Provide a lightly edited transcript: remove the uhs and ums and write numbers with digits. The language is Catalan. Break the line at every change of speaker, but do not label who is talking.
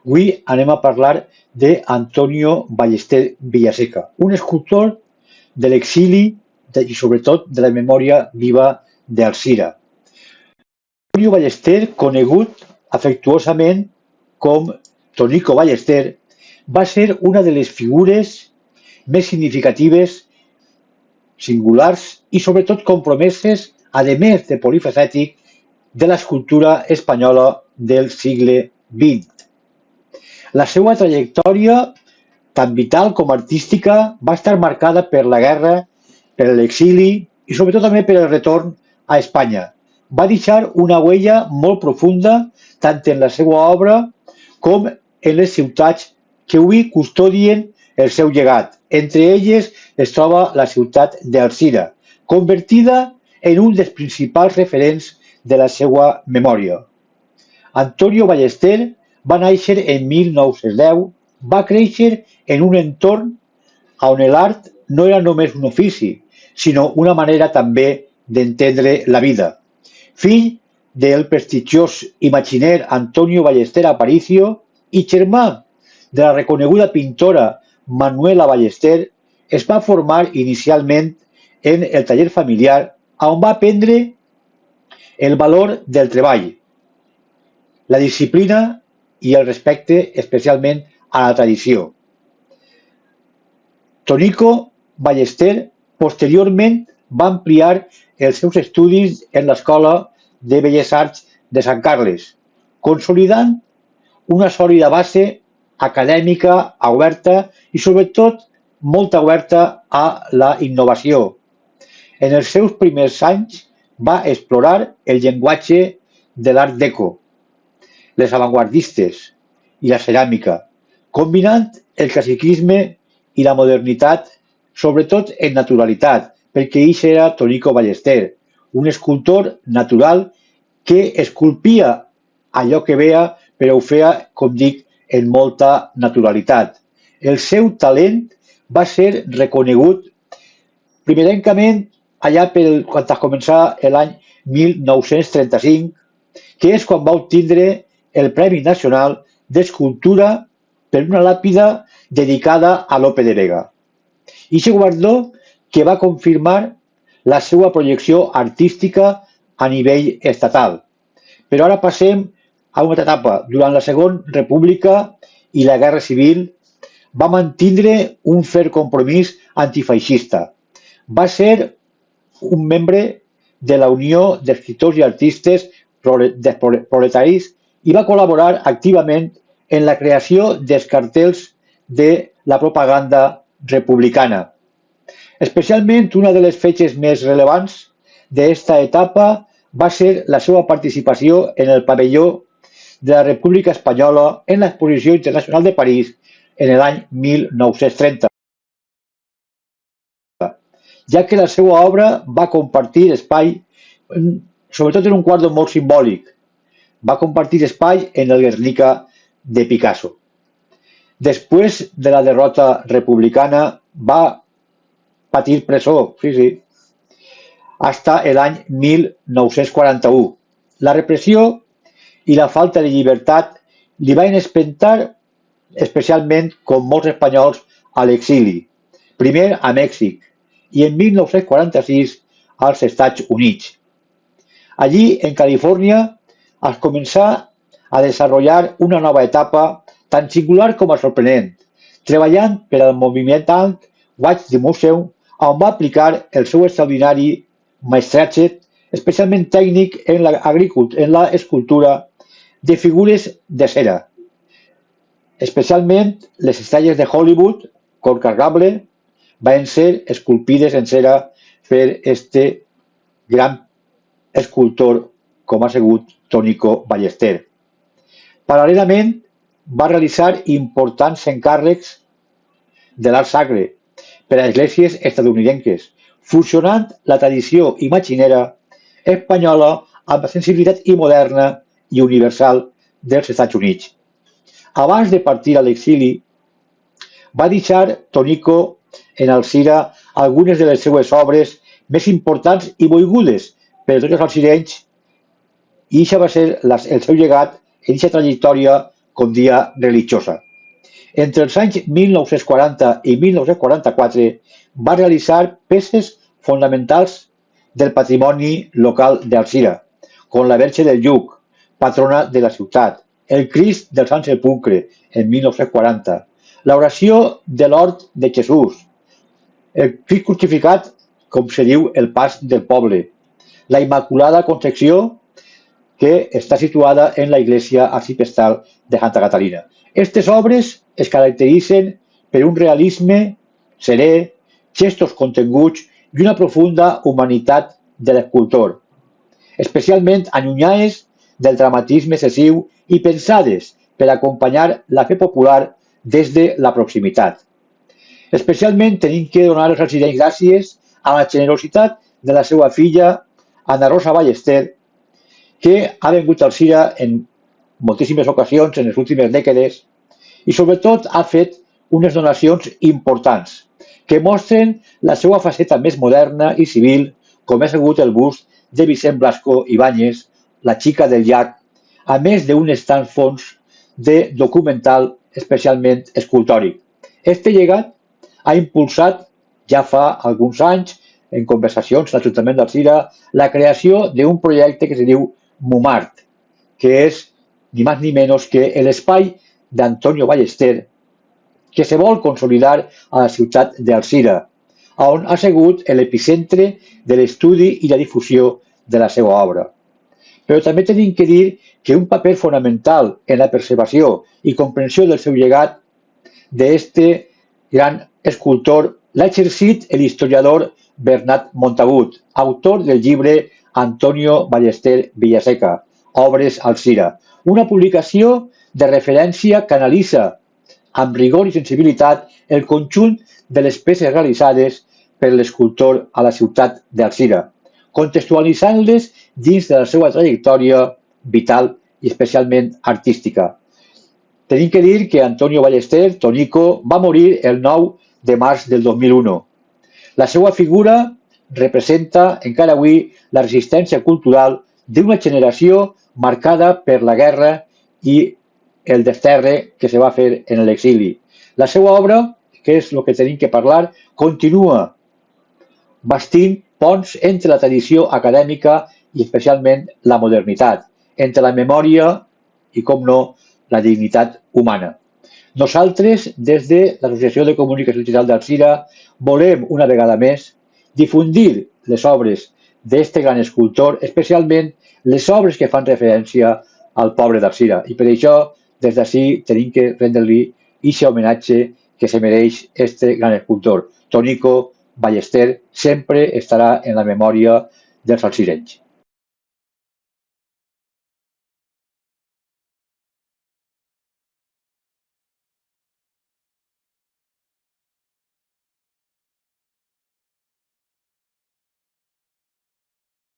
Avui anem a parlar d'Antonio Ballester Villaseca, un escultor de l'exili i sobretot de la memòria viva d'Alzira. Antonio Ballester, conegut afectuosament com Tonico Ballester, va ser una de les figures més significatives, singulars i sobretot compromeses, a més de polifacètic, de l'escultura espanyola del segle XX. La seva trajectòria, tant vital com artística, va estar marcada per la guerra, per l'exili i sobretot també per el retorn a Espanya. Va deixar una huella molt profunda tant en la seva obra com en les ciutats que avui custodien el seu llegat. Entre elles es troba la ciutat d'Alzira, convertida en un dels principals referents de la seva memòria. Antonio Ballester va néixer en 1910, va créixer en un entorn on l'art no era només un ofici, sinó una manera també d'entendre la vida. Fill del prestigiós imaginer Antonio Ballester Aparicio i germà de la reconeguda pintora Manuela Ballester, es va formar inicialment en el taller familiar, on va aprendre el valor del treball, la disciplina i el respecte especialment a la tradició. Tonico Ballester posteriorment va ampliar els seus estudis en l'Escola de Belles Arts de Sant Carles, consolidant una sòlida base acadèmica oberta i sobretot molt oberta a la innovació. En els seus primers anys va explorar el llenguatge de l'art deco, les avantguardistes i la ceràmica, combinant el classicisme i la modernitat, sobretot en naturalitat, perquè ell era Tonico Ballester, un escultor natural que esculpia allò que veia, però ho feia, com dic, en molta naturalitat. El seu talent va ser reconegut primerenament allà quan es començar l'any 1935, que és quan va obtindre el Premi Nacional d'Escultura per una làpida dedicada a Lope de Vega. I aquest guardó que va confirmar la seva projecció artística a nivell estatal. Però ara passem a una altra etapa. Durant la Segona República i la Guerra Civil va mantindre un ferm compromís antifeixista. Va ser un membre de la Unió d'Escriptors i Artistes Proletaris i va col·laborar activament en la creació dels cartells de la propaganda republicana. Especialment una de les fetges més rellevants d'esta etapa va ser la seva participació en el pavelló de la República Espanyola en l'Exposició Internacional de París en l'any 1930, ja que la seva obra va compartir espai, sobretot en un quadre molt simbòlic, va compartir espai en el Guernica de Picasso. Després de la derrota republicana va patir presó, fins l'any 1941. La repressió i la falta de llibertat li van espentar especialment, com molts espanyols, a l'exili, primer a Mèxic i en 1946 als Estats Units. Allí, en Califòrnia, es començà a desenvolupar una nova etapa tan singular com a sorprenent, treballant per al moviment Watch the Museum, on va aplicar el seu extraordinari mestratge, especialment tècnic en l'escultura de figures de cera, especialment les estrelles de Hollywood, com Gable, van ser esculpides en cera per este gran escultor com ha sigut Tonico Ballester. Paral·lelament, va realitzar importants encàrrecs de l'art sacre per a esglésies estatunidenques, fusionant la tradició imaginera espanyola amb la sensibilitat moderna i universal dels Estats Units. Abans de partir a l'exili, va deixar Tonico en Alzira algunes de les seues obres més importants i volgudes per tots els alzirenys, i això va ser el seu llegat en aquesta trajectòria com dia religiosa. Entre els anys 1940 i 1944 va realitzar peces fonamentals del patrimoni local d'Alzira, com la Verge del Lluc, patrona de la ciutat, el Crist del Sant Sepulcre, en 1940, l'oració de l'Hort de Jesús, el Crist crucificat, com se diu el pas del poble, la Immaculada Concepció, que està situada en la Iglesia Arciprestal de Santa Catalina. Aquestes obres es caracteritzen per un realisme serè, gestos continguts i una profunda humanitat de l'escultor, especialment allunyades del dramatisme excessiu i pensades per acompanyar la fe popular des de la proximitat. Especialment tenim que donar als residents gràcies a la generositat de la seva filla, Ana Rosa Ballester, que ha vingut a Alzira en moltíssimes ocasions en les últimes dècades i sobretot ha fet unes donacions importants que mostren la seva faceta més moderna i civil, com ha sigut el bust de Vicent Blasco Ibáñez, la xica del llac, a més d'un estant fons de documental especialment escultòric. Este llegat ha impulsat ja fa alguns anys, en conversacions a l'Ajuntament d'Alzira, la creació d'un projecte que se diu MUMART, que és ni més ni menys que l'espai d'Antonio Ballester, que se vol consolidar a la ciutat d'Alzira, on ha sigut l'epicentre de l'estudi i la difusió de la seva obra. Però també tenim que dir que un paper fonamental en la preservació i comprensió del seu llegat d'este gran escultor l'ha exercit l'historiador Bernat Montagut, autor del llibre Antonio Ballester Villaseca, Obres Alzira, una publicació de referència que analitza amb rigor i sensibilitat el conjunt de les peces realitzades per l'escultor a la ciutat d'Alzira, contextualitzant-les dins de la seva trajectòria vital i especialment artística. Tenim que dir que Antonio Ballester, Tonico, va morir el 9 de març del 2001. La seva figura representa encara avui la resistència cultural d'una generació marcada per la guerra i el desterre que se va fer en l'exili. La seva obra, que és el que tenim que parlar, continua bastint ponts entre la tradició acadèmica i especialment la modernitat, entre la memòria i, com no, la dignitat humana. Nosaltres, des de l'Associació de Comunicació Digital d'Alzira, volem una vegada més difundir les obres d'aquest gran escultor, especialment les obres que fan referència al poble d'Alzira. I per això, des d'ací, tenim que rendre-li aquest homenatge que se mereix aquest gran escultor. Tonico Ballester sempre estarà en la memòria dels alzirenys.